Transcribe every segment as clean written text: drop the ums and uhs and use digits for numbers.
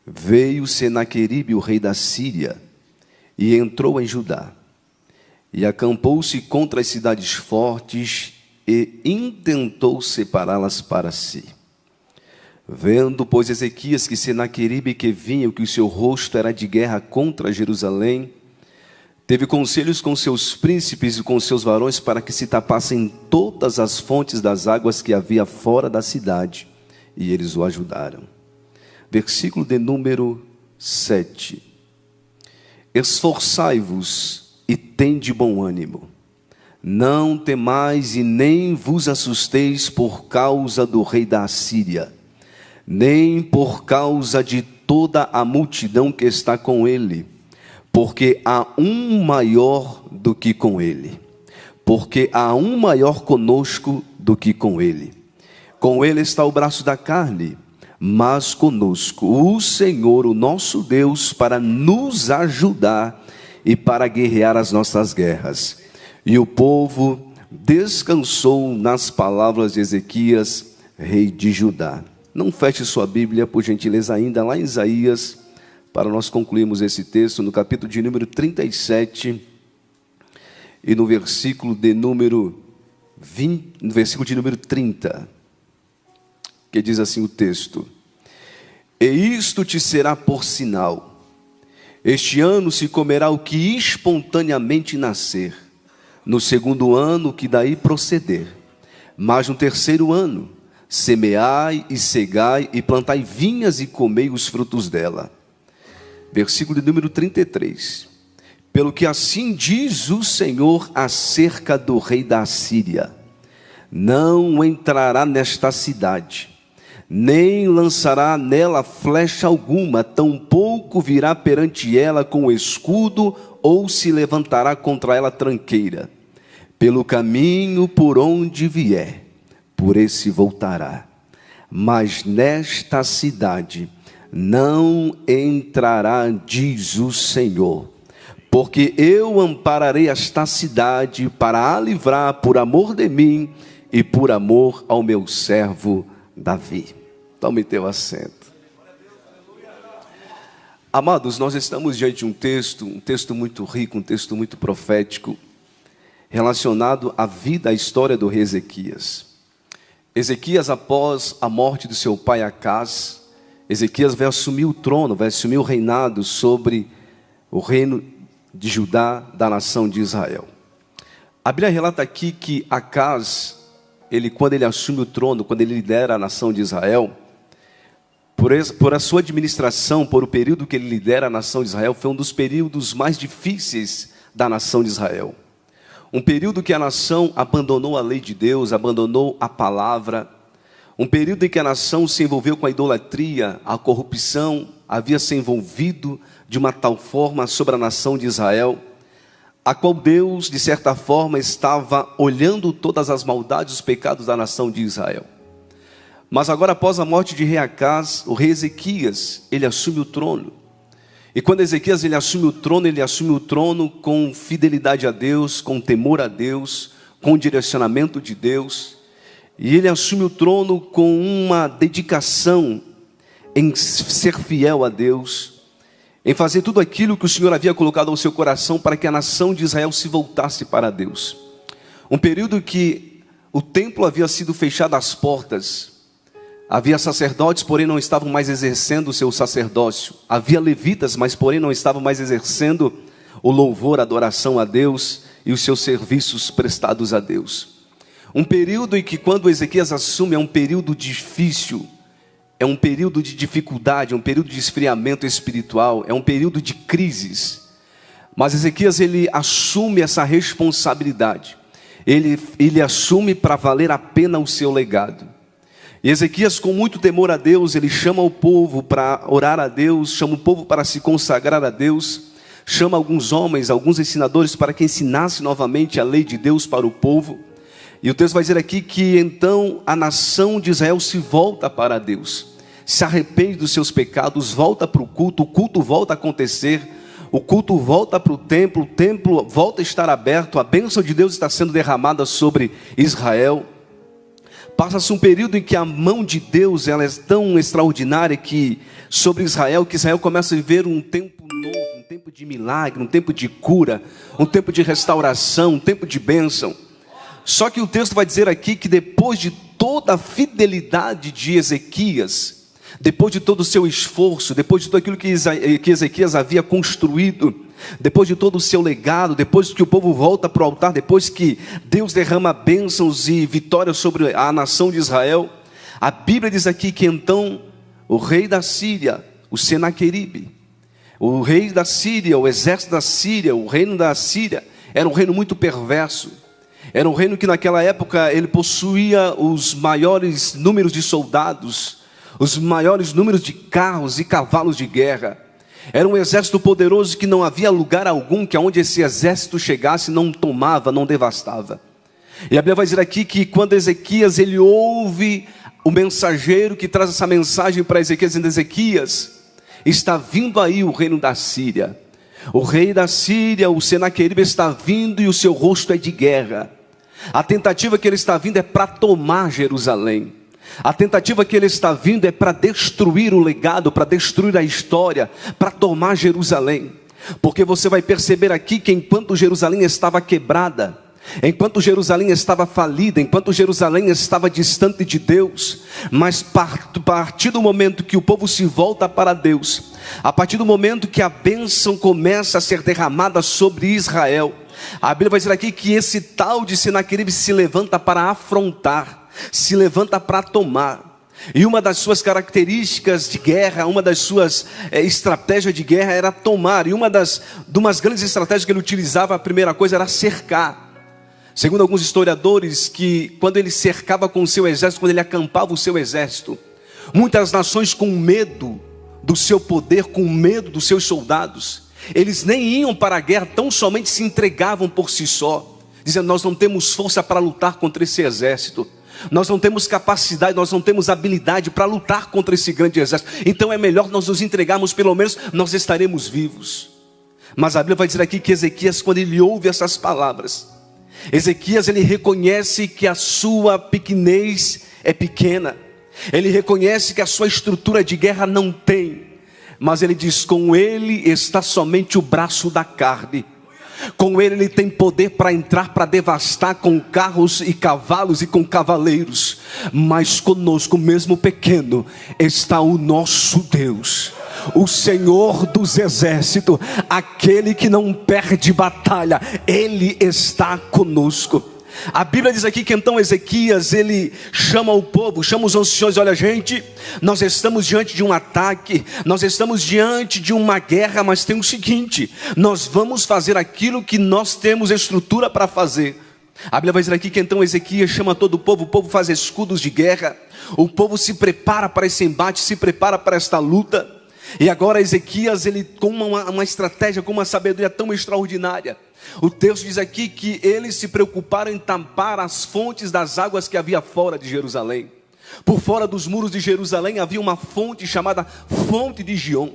Veio Senaqueribe, o rei da Síria, e entrou em Judá, e acampou-se contra as cidades fortes, e intentou separá-las para si. Vendo, pois, Ezequias que Senaqueribe que vinha, que o seu rosto era de guerra contra Jerusalém, teve conselhos com seus príncipes e com seus varões para que se tapassem todas as fontes das águas que havia fora da cidade, e eles o ajudaram. Versículo de número 7. Esforçai-vos e tende bom ânimo. Não temais e nem vos assusteis por causa do rei da Assíria, nem por causa de toda a multidão que está com ele, porque há um maior do que com ele, porque há um maior conosco do que com ele. Com ele está o braço da carne, mas conosco o Senhor, o nosso Deus, para nos ajudar e para guerrear as nossas guerras. E o povo descansou nas palavras de Ezequias, rei de Judá. Não feche sua Bíblia, por gentileza, ainda lá em Isaías, para nós concluirmos esse texto, no capítulo de número 37, e no versículo de número 20, no versículo de número 30, que diz assim o texto: E isto te será por sinal, este ano se comerá o que espontaneamente nascer, no segundo ano que daí proceder, mas no terceiro ano, semeai e cegai e plantai vinhas e comei os frutos dela. Versículo de número 33. Pelo que assim diz o Senhor acerca do rei da Assíria: não entrará nesta cidade, nem lançará nela flecha alguma, tampouco virá perante ela com escudo, ou se levantará contra ela tranqueira. Pelo caminho por onde vier, por esse voltará. Mas nesta cidade não entrará, diz o Senhor, porque eu ampararei esta cidade para a livrar por amor de mim e por amor ao meu servo Davi. Tome teu assento. Amados, nós estamos diante de um texto muito rico, um texto muito profético, relacionado à vida, à história do rei Ezequias. Ezequias, após a morte do seu pai Acaz, Ezequias vai assumir o trono, vai assumir o reinado sobre o reino de Judá, da nação de Israel. A Bíblia relata aqui que Acaz, quando ele assume o trono, quando ele lidera a nação de Israel, por a sua administração, por o período que ele lidera a nação de Israel, foi um dos períodos mais difíceis da nação de Israel. Um período que a nação abandonou a lei de Deus, abandonou a palavra. Um período em que a nação se envolveu com a idolatria, a corrupção, havia se envolvido de uma tal forma sobre a nação de Israel, a qual Deus, de certa forma, estava olhando todas as maldades, os pecados da nação de Israel. Mas agora, após a morte de rei Acaz, o rei Ezequias, ele assume o trono. E quando Ezequias ele assume o trono com fidelidade a Deus, com temor a Deus, com direcionamento de Deus. E ele assume o trono com uma dedicação em ser fiel a Deus, em fazer tudo aquilo que o Senhor havia colocado ao seu coração para que a nação de Israel se voltasse para Deus. Um período que o templo havia sido fechado às portas. Havia sacerdotes, porém não estavam mais exercendo o seu sacerdócio. Havia levitas, mas porém não estavam mais exercendo o louvor, a adoração a Deus e os seus serviços prestados a Deus. Um período em que, quando Ezequias assume, é um período difícil, é um período de dificuldade, é um período de esfriamento espiritual, é um período de crises. Mas Ezequias ele assume essa responsabilidade. Ele assume para valer a pena o seu legado. E Ezequias, com muito temor a Deus, ele chama o povo para orar a Deus, chama o povo para se consagrar a Deus, chama alguns homens, alguns ensinadores para que ensinasse novamente a lei de Deus para o povo. E o texto vai dizer aqui que então a nação de Israel se volta para Deus, se arrepende dos seus pecados, volta para o culto volta a acontecer, o culto volta para o templo volta a estar aberto, a bênção de Deus está sendo derramada sobre Israel. Passa-se um período em que a mão de Deus ela é tão extraordinária que sobre Israel, que Israel começa a viver um tempo novo, um tempo de milagre, um tempo de cura, um tempo de restauração, um tempo de bênção. Só que o texto vai dizer aqui que depois de toda a fidelidade de Ezequias, depois de todo o seu esforço, depois de tudo aquilo que Ezequias havia construído, depois de todo o seu legado, depois que o povo volta para o altar, depois que Deus derrama bênçãos e vitórias sobre a nação de Israel, a Bíblia diz aqui que então o rei da Síria, o Senaqueribe, o rei da Síria, o exército da Síria, o reino da Síria, era um reino muito perverso. Era um reino que naquela época ele possuía os maiores números de soldados, os maiores números de carros e cavalos de guerra. Era um exército poderoso que não havia lugar algum que aonde esse exército chegasse não tomava, não devastava. E a Bíblia vai dizer aqui que quando Ezequias ele ouve o mensageiro que traz essa mensagem para Ezequias, dizendo: Ezequias, está vindo aí o reino da Síria. O rei da Síria, o Senaqueribe, está vindo e o seu rosto é de guerra. A tentativa que ele está vindo é para tomar Jerusalém. A tentativa que ele está vindo é para destruir o legado, para destruir a história, para tomar Jerusalém. Porque você vai perceber aqui que enquanto Jerusalém estava quebrada, enquanto Jerusalém estava falida, enquanto Jerusalém estava distante de Deus, mas a partir do momento que o povo se volta para Deus, a partir do momento que a bênção começa a ser derramada sobre Israel, a Bíblia vai dizer aqui que esse tal de Senaqueribe se levanta para afrontar, se levanta para tomar. E uma das suas características de guerra, uma das suas estratégias de guerra era tomar. E uma das grandes estratégias que ele utilizava, a primeira coisa era cercar. Segundo alguns historiadores, que quando ele cercava com o seu exército, quando ele acampava o seu exército, muitas nações com medo do seu poder, com medo dos seus soldados, eles nem iam para a guerra, tão somente se entregavam por si só, dizendo: nós não temos força para lutar contra esse exército, nós não temos capacidade, nós não temos habilidade para lutar contra esse grande exército, então é melhor nós nos entregarmos, pelo menos nós estaremos vivos. Mas a Bíblia vai dizer aqui que Ezequias, quando ele ouve essas palavras, Ezequias ele reconhece que a sua pequenez é pequena, ele reconhece que a sua estrutura de guerra não tem, mas ele diz: com ele está somente o braço da carne, com ele tem poder para entrar, para devastar com carros e cavalos e com cavaleiros, mas conosco, mesmo pequeno, está o nosso Deus, o Senhor dos exércitos, aquele que não perde batalha, ele está conosco. A Bíblia diz aqui que então Ezequias, ele chama o povo, chama os anciões: olha gente, nós estamos diante de um ataque, nós estamos diante de uma guerra, mas tem o seguinte, nós vamos fazer aquilo que nós temos estrutura para fazer. A Bíblia vai dizer aqui que então Ezequias chama todo o povo faz escudos de guerra, o povo se prepara para esse embate, se prepara para esta luta. E agora Ezequias, ele com uma estratégia, com uma sabedoria tão extraordinária, o texto diz aqui que eles se preocuparam em tampar as fontes das águas que havia fora de Jerusalém. Por fora dos muros de Jerusalém havia uma fonte chamada Fonte de Gion.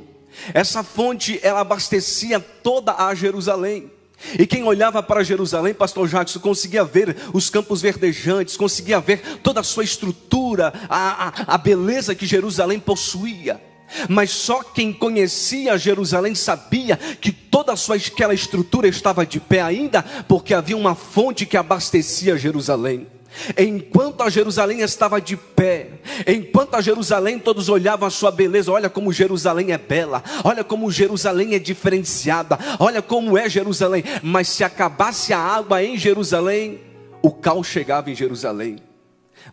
Essa fonte, ela abastecia toda a Jerusalém. E quem olhava para Jerusalém, pastor Jackson, conseguia ver os campos verdejantes, conseguia ver toda a sua estrutura, a beleza que Jerusalém possuía. Mas só quem conhecia Jerusalém sabia que toda aquela estrutura estava de pé ainda, porque havia uma fonte que abastecia Jerusalém. Enquanto a Jerusalém estava de pé, enquanto a Jerusalém todos olhavam a sua beleza, olha como Jerusalém é bela, olha como Jerusalém é diferenciada, olha como é Jerusalém. Mas se acabasse a água em Jerusalém, o caos chegava em Jerusalém.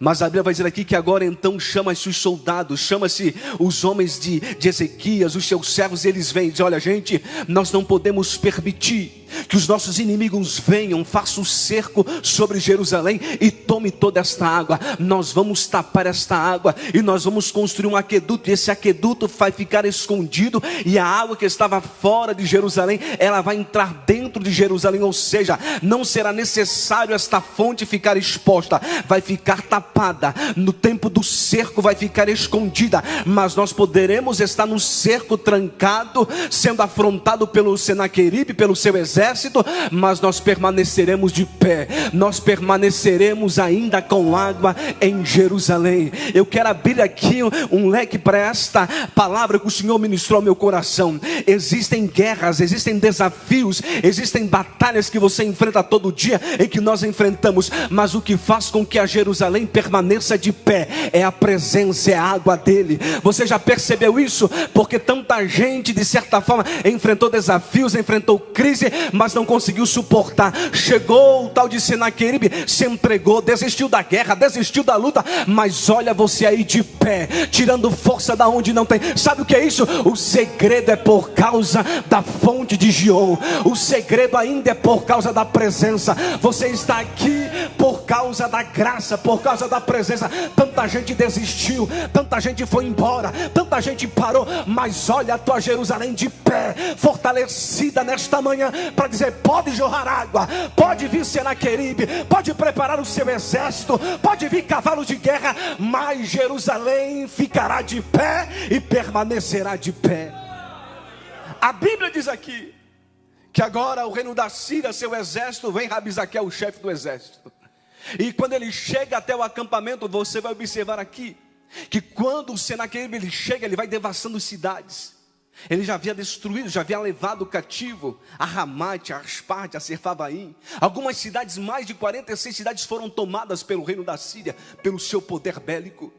Mas a Bíblia vai dizer aqui que agora então chama-se os soldados, chama-se os homens de Ezequias, os seus servos, e eles vêm e dizem: olha gente, nós não podemos permitir que os nossos inimigos venham, façam o cerco sobre Jerusalém e tome toda esta água. Nós vamos tapar esta água e nós vamos construir um aqueduto, e esse aqueduto vai ficar escondido, e a água que estava fora de Jerusalém, ela vai entrar dentro de Jerusalém, ou seja, não será necessário esta fonte ficar exposta, vai ficar tapada, no tempo do cerco vai ficar escondida, mas nós poderemos estar no cerco trancado, sendo afrontado pelo Senaqueribe, pelo seu exército, mas nós permaneceremos de pé, nós permaneceremos ainda com água em Jerusalém. Eu quero abrir aqui um leque para esta palavra que o Senhor ministrou ao meu coração. Existem guerras, existem desafios, existem batalhas que você enfrenta todo dia, em que nós enfrentamos, mas o que faz com que a Jerusalém permaneça de pé é a presença, é a água dele. Você já percebeu isso? Porque tanta gente, de certa forma, enfrentou desafios, enfrentou crise, mas não conseguiu suportar. Chegou o tal de Senaqueribe, se entregou, desistiu da guerra, desistiu da luta, mas olha você aí de pé, tirando força da onde não tem. Sabe o que é isso? O segredo é por causa da fonte de Gion. O segredo ainda é por causa da presença. Você está aqui por causa da graça, por causa da presença. Tanta gente desistiu, tanta gente foi embora, tanta gente parou, mas olha a tua Jerusalém de pé, fortalecida nesta manhã, para dizer: pode jorrar água, pode vir Senaqueribe, pode preparar o seu exército, pode vir cavalo de guerra, mas Jerusalém ficará de pé e permanecerá de pé. A Bíblia diz aqui que agora o reino da Síria, seu exército, vem Rabizaque, o chefe do exército. E quando ele chega até o acampamento, você vai observar aqui que quando o Senaqueribe ele chega, ele vai devastando cidades. Ele já havia destruído, já havia levado cativo a Ramate, a Arpade, a Sefarvaim. Algumas cidades, mais de 46 cidades foram tomadas pelo reino da Síria, pelo seu poder bélico.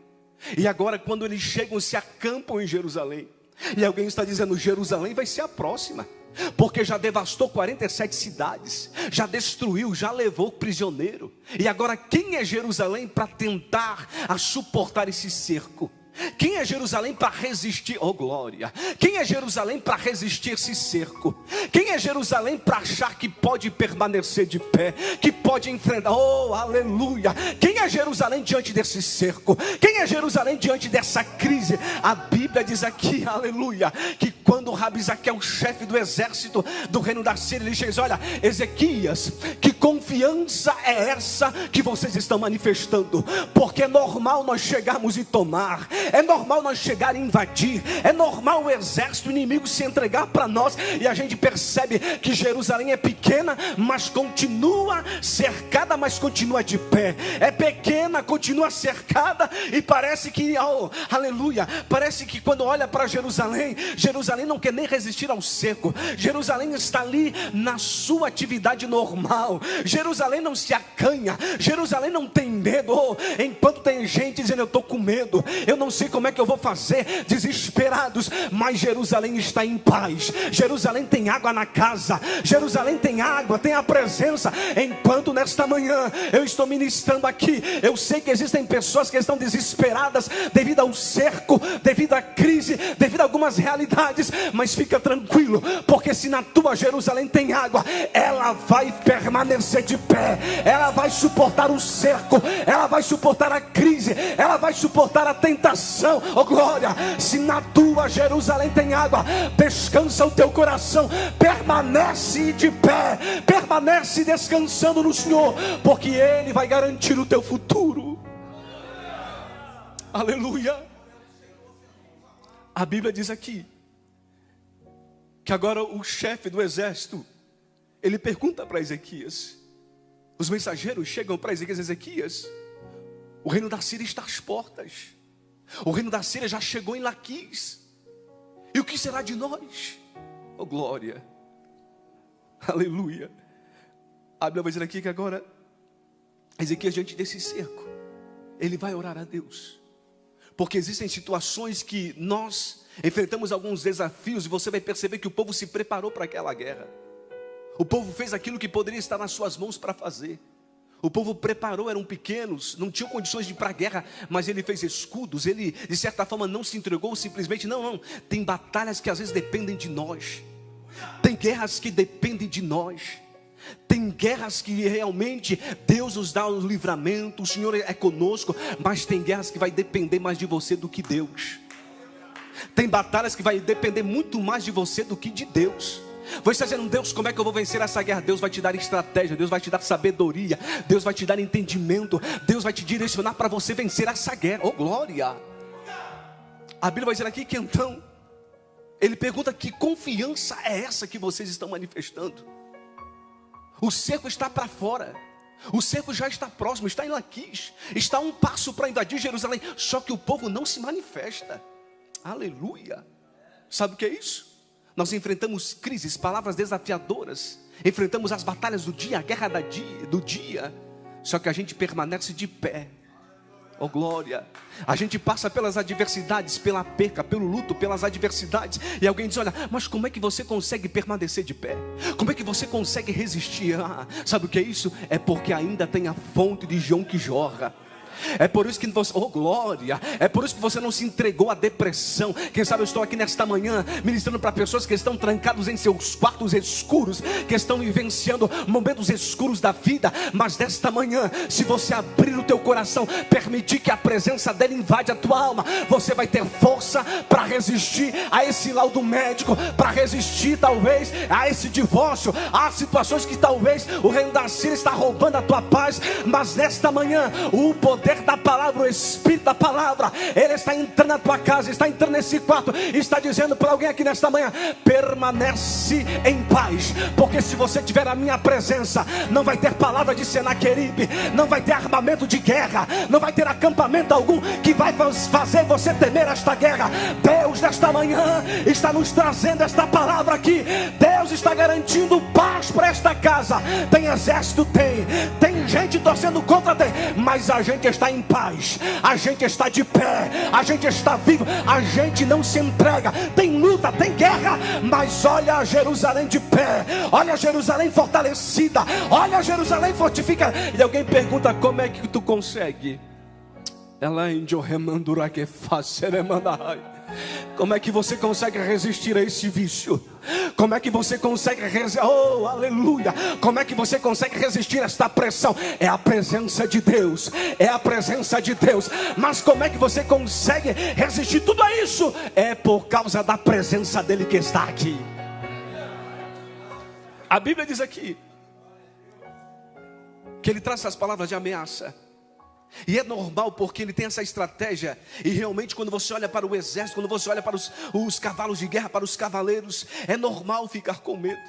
E agora quando eles chegam, se acampam em Jerusalém. E alguém está dizendo: Jerusalém vai ser a próxima, porque já devastou 47 cidades, já destruiu, já levou prisioneiro. E agora quem é Jerusalém para tentar suportar esse cerco? Quem é Jerusalém para resistir? Oh glória! Quem é Jerusalém para resistir esse cerco? Quem é Jerusalém para achar que pode permanecer de pé, que pode enfrentar? Oh aleluia! Quem é Jerusalém diante desse cerco? Quem é Jerusalém diante dessa crise? A Bíblia diz aqui, aleluia, que quando Rabizaque, o chefe do exército do reino da Síria, ele diz: olha, Ezequias, que confiança é essa que vocês estão manifestando? Porque é normal nós chegarmos e tomar, é normal nós chegar e invadir, é normal o exército inimigo se entregar para nós, e a gente percebe que Jerusalém é pequena, mas continua cercada, mas continua de pé. É pequena, continua cercada, e parece que, oh, aleluia, parece que quando olha para Jerusalém, Jerusalém não quer nem resistir ao cerco. Jerusalém está ali na sua atividade normal. Jerusalém não se acanha, Jerusalém não tem medo. Oh, enquanto tem gente dizendo: eu estou com medo, eu não sei como é que eu vou fazer, desesperados, mas Jerusalém está em paz. Jerusalém tem água na casa, Jerusalém tem água, tem a presença. Enquanto nesta manhã eu estou ministrando aqui, eu sei que existem pessoas que estão desesperadas devido ao cerco, devido à crise, devido a algumas realidades, mas fica tranquilo, porque se na tua Jerusalém tem água, ela vai permanecer de pé, ela vai suportar o cerco, ela vai suportar a crise, ela vai suportar a tentação. Oh glória! Se na tua Jerusalém tem água, descansa o teu coração, permanece de pé, permanece descansando no Senhor, porque Ele vai garantir o teu futuro. Aleluia! A Bíblia diz aqui que agora o chefe do exército, ele pergunta para Ezequias, os mensageiros chegam para Ezequias: Ezequias, o reino da Síria está às portas, o reino da Síria já chegou em Laquis, e o que será de nós? Oh glória, aleluia. A Bíblia vai dizer aqui que agora Ezequias, diante desse cerco, ele vai orar a Deus, porque existem situações que nós enfrentamos alguns desafios, e você vai perceber que o povo se preparou para aquela guerra. O povo fez aquilo que poderia estar nas suas mãos para fazer. O povo preparou, eram pequenos, não tinham condições de ir para a guerra, mas ele fez escudos, ele de certa forma não se entregou simplesmente. Não, tem batalhas que às vezes dependem de nós, tem guerras que dependem de nós, tem guerras que realmente Deus nos dá o livramento, o Senhor é conosco, mas tem guerras que vai depender mais de você do que Deus. Tem batalhas que vai depender muito mais de você do que de Deus. Você está dizendo: Deus, como é que eu vou vencer essa guerra? Deus vai te dar estratégia, Deus vai te dar sabedoria, Deus vai te dar entendimento, Deus vai te direcionar para você vencer essa guerra. Oh, glória! A Bíblia vai dizer aqui que então, ele pergunta: que confiança é essa que vocês estão manifestando? O cerco está para fora, o cerco já está próximo, está em Laquis, está a um passo para invadir Jerusalém, só que o povo não se manifesta. Aleluia! Sabe o que é isso? Nós enfrentamos crises, palavras desafiadoras, enfrentamos as batalhas do dia, a guerra do dia, só que a gente permanece de pé. Oh, glória! A gente passa pelas adversidades, pela perca, pelo luto, pelas adversidades, e alguém diz: olha, mas como é que você consegue permanecer de pé? Como é que você consegue resistir? Sabe o que é isso? É porque ainda tem a fonte de João que jorra. É por isso que você, oh glória, é por isso que você não se entregou à depressão. Quem sabe eu estou aqui nesta manhã ministrando para pessoas que estão trancados em seus quartos escuros, que estão vivenciando momentos escuros da vida. Mas nesta manhã, se você abrir o teu coração, permitir que a presença dele invade a tua alma, você vai ter força para resistir a esse laudo médico, para resistir talvez a esse divórcio, a situações que talvez o reino da Síria está roubando a tua paz. Mas nesta manhã, o poder da palavra, o Espírito da palavra, ele está entrando na tua casa, está entrando nesse quarto, está dizendo para alguém aqui nesta manhã: permanece em paz, porque se você tiver a minha presença, não vai ter palavra de Senaqueribe, não vai ter armamento de guerra, não vai ter acampamento algum que vai fazer você temer esta guerra. Deus nesta manhã está nos trazendo esta palavra aqui. Deus está garantindo paz para esta casa. Tem exército? Tem gente torcendo contra, mas a gente está em paz, a gente está de pé, a gente está vivo, a gente não se entrega. Tem luta, tem guerra, mas olha Jerusalém de pé, olha Jerusalém fortalecida, olha Jerusalém fortificada. E alguém pergunta: como é que tu consegue? Como é que você consegue resistir a esse vício? Como é que você consegue resistir? Oh, aleluia! Como é que você consegue resistir a esta pressão? É a presença de Deus, é a presença de Deus. Mas como é que você consegue resistir tudo a isso? É por causa da presença dele que está aqui. A Bíblia diz aqui que ele traz essas palavras de ameaça. E é normal, porque ele tem essa estratégia. E realmente, quando você olha para o exército, quando você olha para os cavalos de guerra, para os cavaleiros, é normal ficar com medo.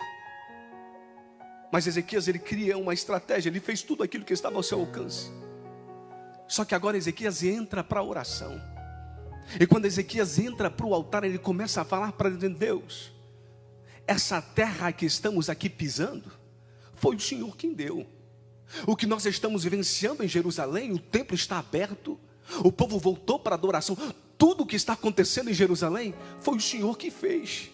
Mas Ezequias, ele cria uma estratégia. Ele fez tudo aquilo que estava ao seu alcance. Só que agora Ezequias entra para a oração. E quando Ezequias entra para o altar, ele começa a falar para Deus: essa terra que estamos aqui pisando, foi o Senhor quem deu. O que nós estamos vivenciando em Jerusalém, o templo está aberto, o povo voltou para a adoração. Tudo o que está acontecendo em Jerusalém foi o Senhor que fez.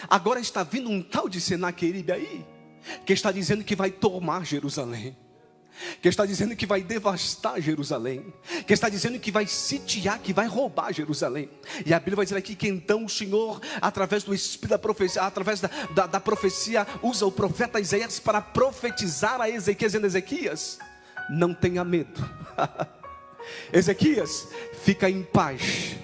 Agora está vindo um tal de Senaqueribe aí, que está dizendo que vai tomar Jerusalém, que está dizendo que vai devastar Jerusalém, que está dizendo que vai sitiar, que vai roubar Jerusalém. E a Bíblia vai dizer aqui que então o Senhor, através do Espírito da profecia, através da profecia, usa o profeta Isaías para profetizar a Ezequias, dizendo: Ezequias, não tenha medo. Ezequias, fica em paz,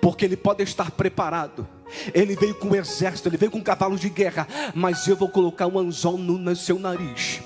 porque ele pode estar preparado. Ele veio com um exército, ele veio com cavalos de guerra, mas eu vou colocar um anzol no seu nariz,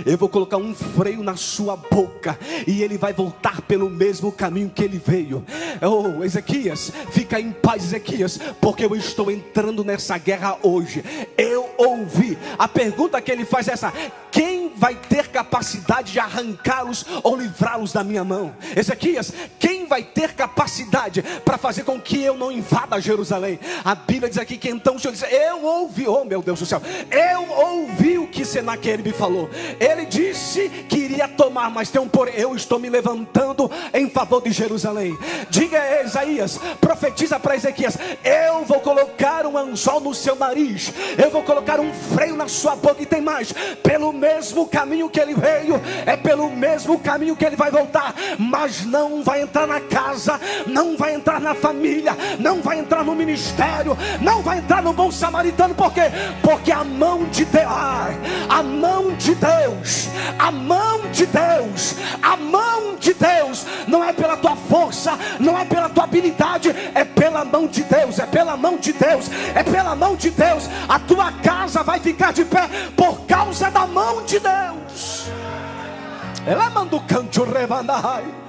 eu vou colocar um freio na sua boca, e ele vai voltar pelo mesmo caminho que ele veio. Oh, Ezequias, fica em paz, Ezequias, porque eu estou entrando nessa guerra hoje. Eu ouvi, a pergunta que ele faz é essa: quem vai ter capacidade de arrancá-los ou livrá-los da minha mão? Ezequias, quem vai ter capacidade para fazer com que eu não invada Jerusalém? A Bíblia diz aqui que então o Senhor disse: eu ouvi, oh meu Deus do céu, eu ouvi o que Senaqueribe falou. Ele disse que iria tomar, mas tem um porém: eu estou me levantando em favor de Jerusalém. Diga a Isaías, profetiza para Ezequias: eu vou colocar um anzol no seu nariz, eu vou colocar um freio na sua boca. E tem mais: pelo mesmo caminho que ele veio, é pelo mesmo caminho que ele vai voltar, mas não vai entrar na casa, não vai entrar na família, não vai entrar no ministério, não vai entrar no bom samaritano. Por quê? Porque a mão de Deus, a mão de Deus, a mão de Deus, a mão de Deus, não é pela tua força, não é pela tua habilidade, é pela mão de Deus, é pela mão de Deus, é pela mão de Deus. A tua casa vai ficar de pé por causa da mão de Deus. Ela manda o canto revandai.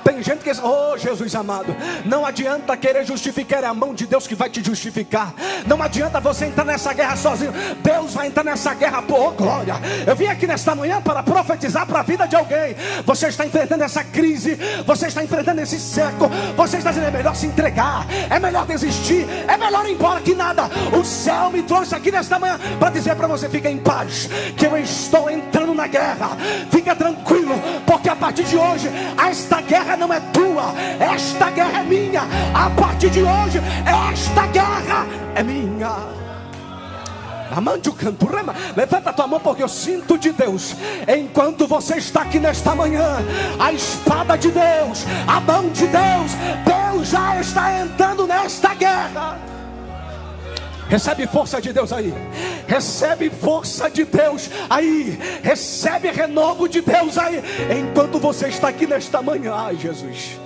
Tem gente que diz: oh Jesus amado, não adianta querer justificar, é a mão de Deus que vai te justificar. Não adianta você entrar nessa guerra sozinho, Deus vai entrar nessa guerra. Por glória, eu vim aqui nesta manhã para profetizar para a vida de alguém. Você está enfrentando essa crise, você está enfrentando esse seco, você está dizendo: é melhor se entregar, é melhor desistir, é melhor ir embora que nada. O céu me trouxe aqui nesta manhã para dizer para você: fica em paz, que eu estou entrando na guerra. Fica tranquilo, porque a partir de hoje esta guerra não é tua, esta guerra é minha. A partir de hoje, esta guerra é minha. Amante o canto, rema. Levanta a tua mão, porque eu sinto de Deus. Enquanto você está aqui nesta manhã, a espada de Deus, a mão de Deus, Deus já está entrando nesta guerra. Recebe força de Deus aí, recebe força de Deus aí, recebe renovo de Deus aí, enquanto você está aqui nesta manhã. Ai Jesus,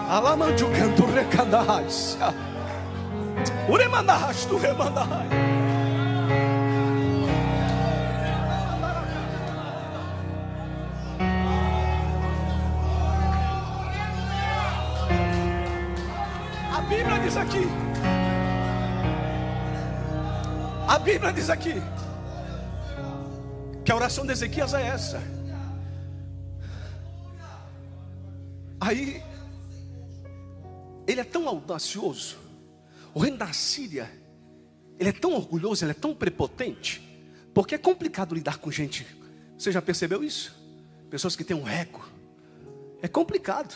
alamante o canto recandais, uremandas tu remandai. A Bíblia diz aqui, a Bíblia diz aqui que a oração de Ezequias é essa. Aí ele é tão audacioso, o reino da Síria, ele é tão orgulhoso, ele é tão prepotente, porque é complicado lidar com gente. Você já percebeu isso? Pessoas que têm um ego, é complicado.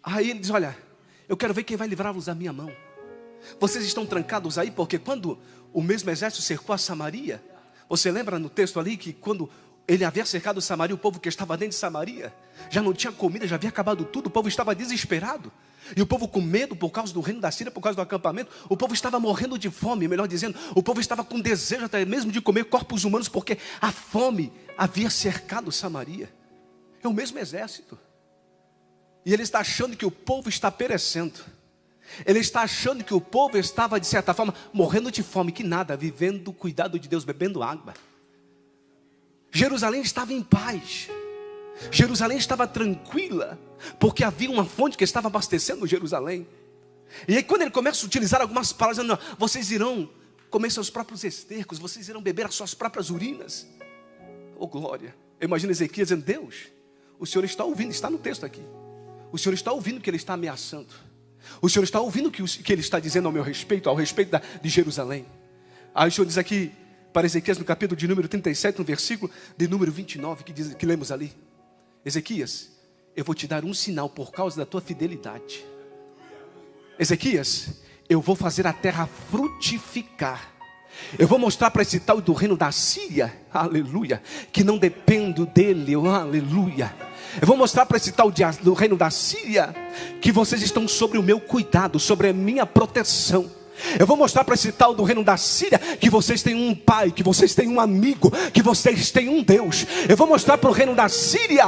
Aí ele diz: olha, eu quero ver quem vai livrá-los da minha mão. Vocês estão trancados aí, porque quando o mesmo exército cercou a Samaria, você lembra no texto ali que quando ele havia cercado Samaria, o povo que estava dentro de Samaria já não tinha comida, já havia acabado tudo, o povo estava desesperado. E o povo com medo por causa do reino da Síria, por causa do acampamento, o povo estava morrendo de fome, melhor dizendo, o povo estava com desejo até mesmo de comer corpos humanos, porque a fome havia cercado Samaria. É o mesmo exército. E ele está achando que o povo está perecendo. Ele está achando que o povo estava, de certa forma, morrendo de fome, que nada, vivendo o cuidado de Deus, bebendo água. Jerusalém estava em paz, Jerusalém estava tranquila, porque havia uma fonte que estava abastecendo Jerusalém. E aí quando ele começa a utilizar algumas palavras, dizendo: vocês irão comer seus próprios estercos, vocês irão beber as suas próprias urinas. Oh glória, imagina Ezequias dizendo: Deus, o Senhor está ouvindo, está no texto aqui, o Senhor está ouvindo que ele está ameaçando, o Senhor está ouvindo o que ele está dizendo ao meu respeito, ao respeito de Jerusalém. Aí o Senhor diz aqui para Ezequias no capítulo de número 37, no versículo de número 29, que lemos ali: Ezequias, eu vou te dar um sinal por causa da tua fidelidade. Ezequias, eu vou fazer a terra frutificar. Eu vou mostrar para esse tal do reino da Síria, aleluia, que não dependo dele, aleluia. Eu vou mostrar para esse tal do reino da Síria que vocês estão sobre o meu cuidado, sobre a minha proteção. Eu vou mostrar para esse tal do reino da Síria que vocês têm um pai, que vocês têm um amigo, que vocês têm um Deus. Eu vou mostrar para o reino da Síria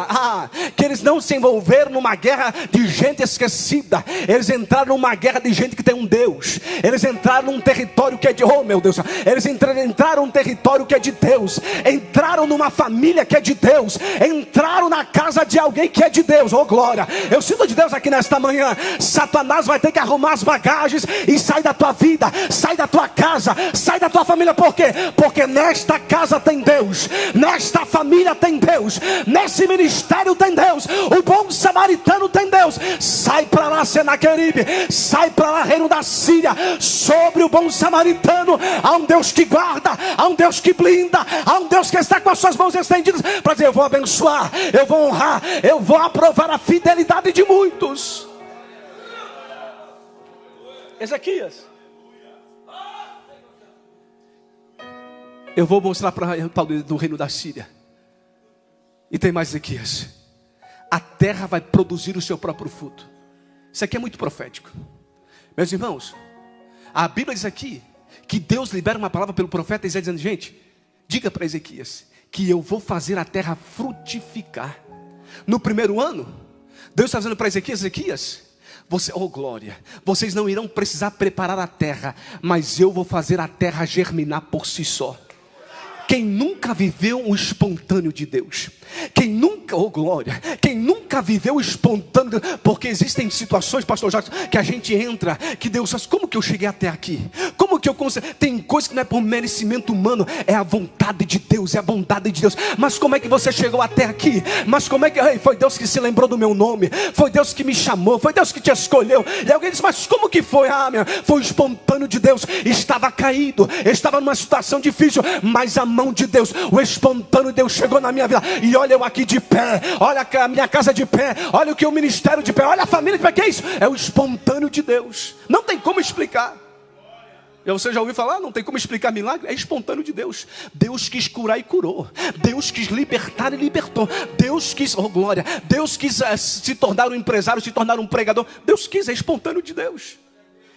que eles não se envolveram numa guerra de gente esquecida. Eles entraram numa guerra de gente que tem um Deus. Eles entraram num território que é de, oh meu Deus, eles entraram num território que é de Deus. Entraram numa família que é de Deus. Entraram na casa de alguém que é de Deus. Oh glória, eu sinto de Deus aqui nesta manhã. Satanás vai ter que arrumar as bagagens e sair da tua vida, sai da tua casa, sai da tua família. Por quê? Porque nesta casa tem Deus, nesta família tem Deus, nesse ministério tem Deus, o bom samaritano tem Deus. Sai para lá, Senaqueribe, sai para lá, reino da Síria. Sobre o bom samaritano há um Deus que guarda, há um Deus que blinda, há um Deus que está com as suas mãos estendidas para dizer: eu vou abençoar, eu vou honrar, eu vou aprovar a fidelidade de muitos. Ezequias, eu vou mostrar para o tal do reino da Síria. E tem mais, Ezequias. a terra vai produzir o seu próprio fruto. Isso aqui é muito profético. Meus irmãos, a Bíblia diz aqui que Deus libera uma palavra pelo profeta Isaías dizendo: gente, diga para Ezequias que eu vou fazer a terra frutificar. No primeiro ano, Deus está dizendo para Ezequias: oh glória, vocês não irão precisar preparar a terra, mas eu vou fazer a terra germinar por si só. Quem nunca viveu o espontâneo de Deus? Quem nunca, oh glória, quem nunca viveu o espontâneo? Porque existem situações, pastor Jacques, que a gente entra, que Deus faz, como que eu cheguei até aqui? Como que eu consegui? Tem coisa que não é por merecimento humano, é a vontade de Deus, é a bondade de Deus. Mas como é que você chegou até aqui? Mas como é que, foi Deus que se lembrou do meu nome, foi Deus que me chamou, foi Deus que te escolheu. E alguém diz: mas como que foi? Foi o espontâneo de Deus. Estava caído, estava numa situação difícil, mas a mão de Deus, o espontâneo de Deus chegou na minha vida. E olha eu aqui de pé, olha a minha casa de pé, olha o que o ministério de pé, olha a família de pé. Que é isso? É o espontâneo de Deus. Não tem como explicar. E você já ouviu falar? Não tem como explicar milagre. É espontâneo de Deus. Deus quis curar e curou. Deus quis libertar e libertou. Deus quis, oh glória, Deus quis se tornar um empresário, se tornar um pregador. Deus quis, é espontâneo de Deus.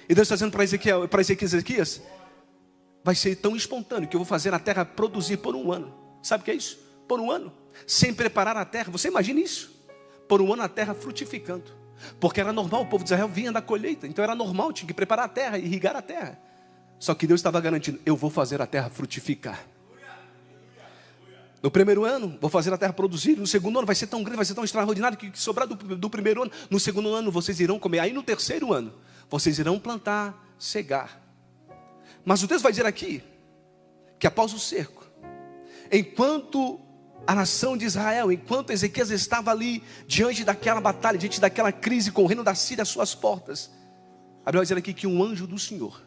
E Deus está dizendo para Ezequias: vai ser tão espontâneo que eu vou fazer a terra produzir por um ano. Sabe o que é isso? Por um ano, sem preparar a terra. Você imagina isso? Por um ano a terra frutificando. Porque era normal, o povo de Israel vinha da colheita. Então era normal, tinha que preparar a terra, irrigar a terra. Só que Deus estava garantindo: eu vou fazer a terra frutificar. No primeiro ano, vou fazer a terra produzir. No segundo ano vai ser tão grande, vai ser tão extraordinário que sobrar do primeiro ano. No segundo ano vocês irão comer. Aí no terceiro ano, vocês irão plantar, cegar. Mas o texto vai dizer aqui que após o cerco, enquanto a nação de Israel, enquanto Ezequias estava ali diante daquela batalha, diante daquela crise com o reino da Síria às suas portas, a Bíblia vai dizer aqui que um anjo do Senhor,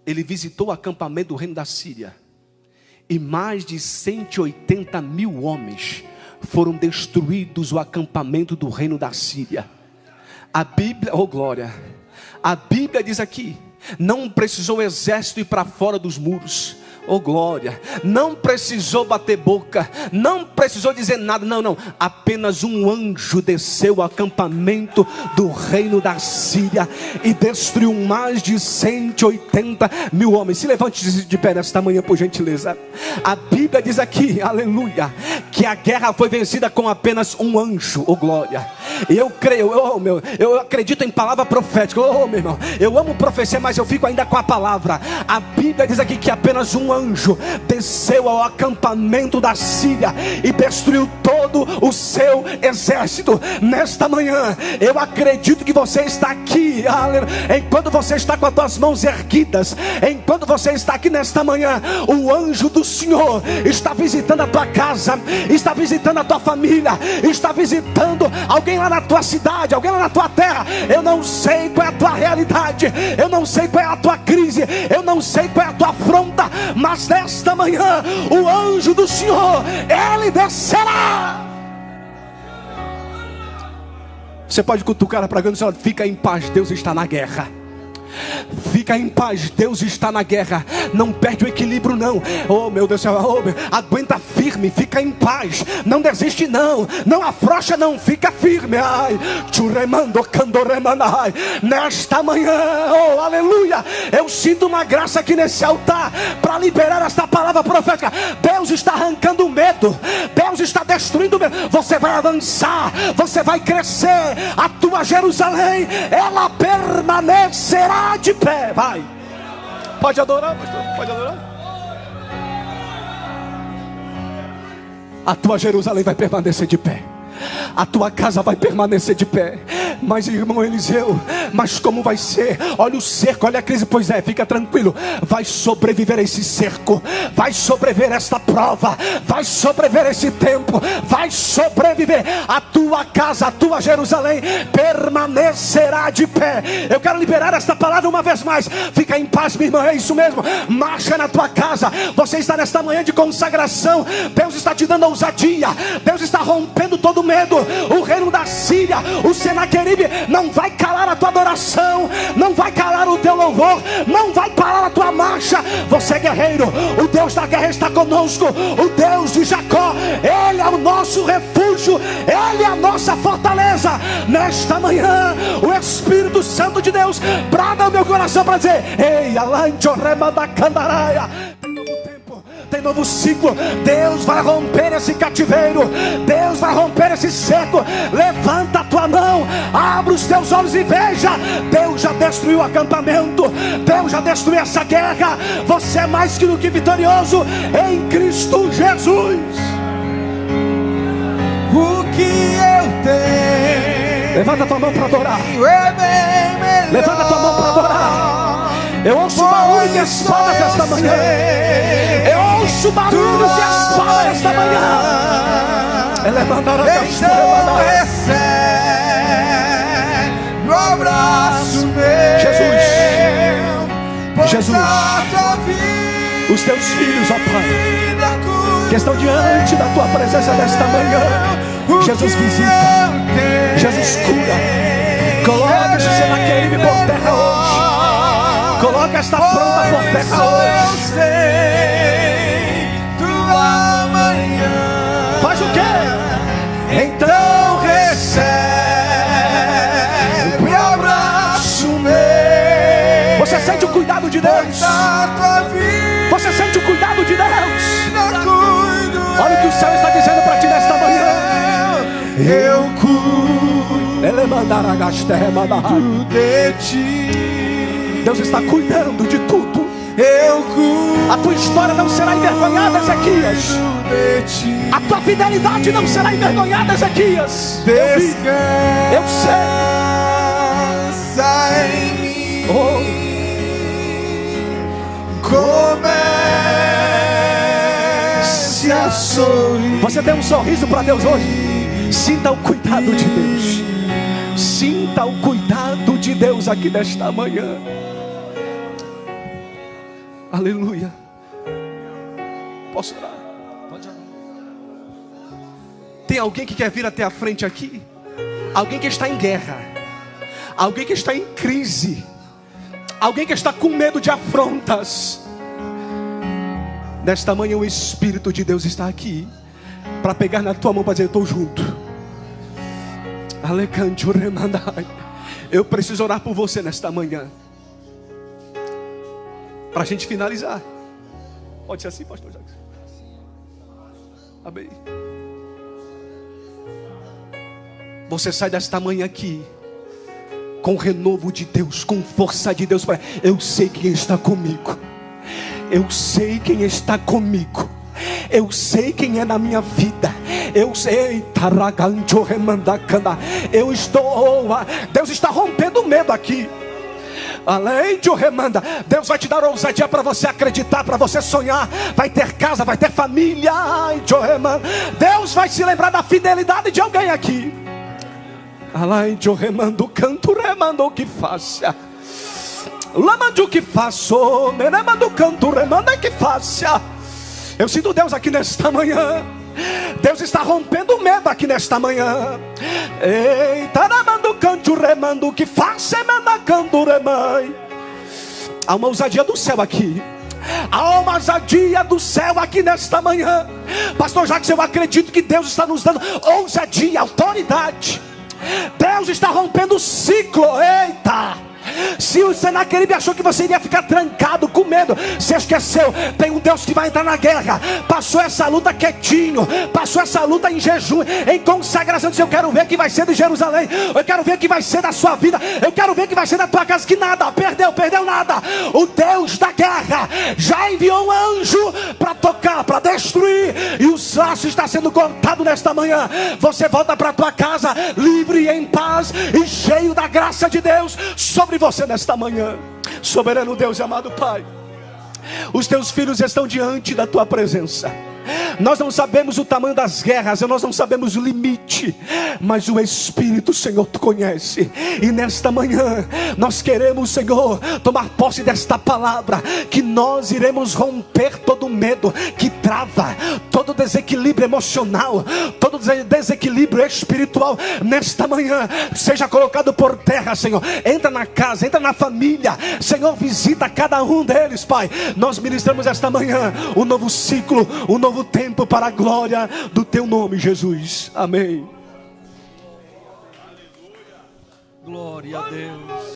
ele visitou o acampamento do reino da Síria, e mais de 180 mil homens foram destruídos o acampamento do reino da Síria. A Bíblia, oh glória, a Bíblia diz aqui: não precisou o exército ir para fora dos muros. Oh glória, não precisou bater boca, não precisou dizer nada, não, apenas um anjo desceu ao acampamento do reino da Síria e destruiu mais de 180 mil homens. Se levante de pé nesta manhã, por gentileza. A Bíblia diz aqui, aleluia, que a guerra foi vencida com apenas um anjo. Oh glória, e eu creio, eu acredito em palavra profética. Oh meu irmão, eu amo profecia, mas eu fico ainda com a palavra. A Bíblia diz aqui que apenas um anjo desceu ao acampamento da Síria e destruiu todo o seu exército. Nesta manhã, eu acredito que você está aqui, enquanto você está com as tuas mãos erguidas, enquanto você está aqui nesta manhã, o anjo do Senhor está visitando a tua casa, está visitando a tua família, está visitando alguém lá na tua cidade, alguém lá na tua terra. Eu não sei qual é a tua realidade, eu não sei qual é a tua crise, eu não sei qual é a tua afronta, mas nesta manhã, o anjo do Senhor, ele descerá. Você pode cutucar a pregando e dizer: fica em paz, Deus está na guerra. Fica em paz, Deus está na guerra. Não perde o equilíbrio não. Oh meu Deus, aguenta firme, fica em paz. Não desiste não, não afrouxa não, fica firme. Ai, churemando candoremanai. Nesta manhã, oh aleluia, eu sinto uma graça aqui nesse altar para liberar esta palavra profética. Deus está arrancando o medo, Deus está destruindo o medo. Você vai avançar, você vai crescer. A tua Jerusalém, ela permanecerá de pé. Vai, pode adorar, pastor, pode adorar. A tua Jerusalém vai permanecer de pé, a tua casa vai permanecer de pé. Mas irmão Eliseu, mas como vai ser? Olha o cerco, olha a crise. Pois é, fica tranquilo, vai sobreviver esse cerco, vai sobreviver esta prova, vai sobreviver esse tempo, vai sobreviver. A tua casa, a tua Jerusalém permanecerá de pé. Eu quero liberar esta palavra uma vez mais. Fica em paz, minha irmã, é isso mesmo. Marcha na tua casa. Você está nesta manhã de consagração, Deus está te dando ousadia, Deus está rompendo todo medo. O reino da Síria, o Senaqueribe, não vai calar a tua adoração, não vai calar o teu louvor, não vai parar a tua marcha. baixa. Você é guerreiro, o Deus da guerra está conosco. O Deus de Jacó, Ele é o nosso refúgio, Ele é a nossa fortaleza. Nesta manhã, o Espírito Santo de Deus brada o meu coração para dizer: ei, alanchorema da candaraia. Tem novo ciclo. Deus vai romper esse cativeiro. Deus vai romper esse cerco. Levanta a tua mão, abre os teus olhos e veja. Deus já destruiu o acampamento. Deus já destruiu essa guerra. Você é mais que do que vitorioso em Cristo Jesus. O que eu tenho, levanta a tua mão para adorar. É bem melhor. Levanta a tua mão para adorar. Eu ouço barulho de espadas esta manhã. Eu ouço barulho de espadas esta manhã. Então recebe no abraço meu. Jesus, os teus filhos, ó Pai, que estão diante da tua presença nesta manhã. Jesus visita, Jesus cura. Coloca esse Senaqueribe por terra hoje. Coloca esta afronta por terra hoje. Faz o quê? Então recebe o abraço meu. Você sente o cuidado de Deus? Você sente o cuidado de Deus? Olha o que o céu está dizendo para ti nesta manhã. Eu cuido Ele mandará de ti. Deus está cuidando de tudo. Eu cuido. A tua história não será envergonhada, Ezequias. A tua fidelidade não será envergonhada, Ezequias. Eu sei. Descansa em mim. Comece a sorrir. Você tem um sorriso para Deus hoje? Sinta o cuidado de Deus. Sinta o cuidado de Deus aqui nesta manhã. Aleluia. Posso orar? Pode orar. Tem alguém que quer vir até a frente aqui? Alguém que está em guerra. Alguém que está em crise. Alguém que está com medo de afrontas. Nesta manhã o Espírito de Deus está aqui para pegar na tua mão para dizer: eu estou junto. Eu preciso orar por você nesta manhã. Para a gente finalizar. Pode ser assim, pastor Jackson? Amém. Você sai desta manhã aqui com o renovo de Deus, com força de Deus. Eu sei quem está comigo. Eu sei quem está comigo. Eu sei quem é na minha vida. Eu sei. Eu estou. Deus está rompendo o medo aqui. Além de remanda, Deus vai te dar ousadia para você acreditar, para você sonhar. Vai ter casa, vai ter família. Deus vai se lembrar da fidelidade de alguém aqui. Além de remando, canto remando que faça. Lamando que faço, remando canto remanda que faça. Eu sinto Deus aqui nesta manhã. Deus está rompendo o medo aqui nesta manhã. Eita, remando canto remando que faça, remanda canto remai. Há uma ousadia do céu aqui. Há uma ousadia do céu aqui nesta manhã. Pastor Jacques, eu acredito que Deus está nos dando ousadia, autoridade. Deus está rompendo o ciclo. Eita! Se o Senaqueribe achou que você iria ficar trancado com medo, você esqueceu. Tem um Deus que vai entrar na guerra. Passou essa luta quietinho, passou essa luta em jejum, em consagração. Disse: eu quero ver o que vai ser de Jerusalém. Eu quero ver o que vai ser da sua vida. Eu quero ver o que vai ser da tua casa. Que nada, perdeu nada. O Deus da guerra já enviou um anjo para tocar, para destruir. E o laço está sendo cortado nesta manhã. Você volta para tua casa livre, em paz e cheio da graça de Deus sobre você nesta manhã. Soberano Deus e amado Pai, os teus filhos estão diante da tua presença. Nós não sabemos o tamanho das guerras, nós não sabemos o limite, mas o Espírito, Senhor, Tu conhece. E nesta manhã nós queremos, Senhor, tomar posse desta palavra, que nós iremos romper todo medo que trava, todo desequilíbrio emocional, todo desequilíbrio espiritual. Nesta manhã seja colocado por terra, Senhor. Entra na casa, entra na família, Senhor, visita cada um deles, Pai. Nós ministramos esta manhã um novo ciclo, um novo tempo para a glória do Teu nome, Jesus. Amém. Glória a Deus.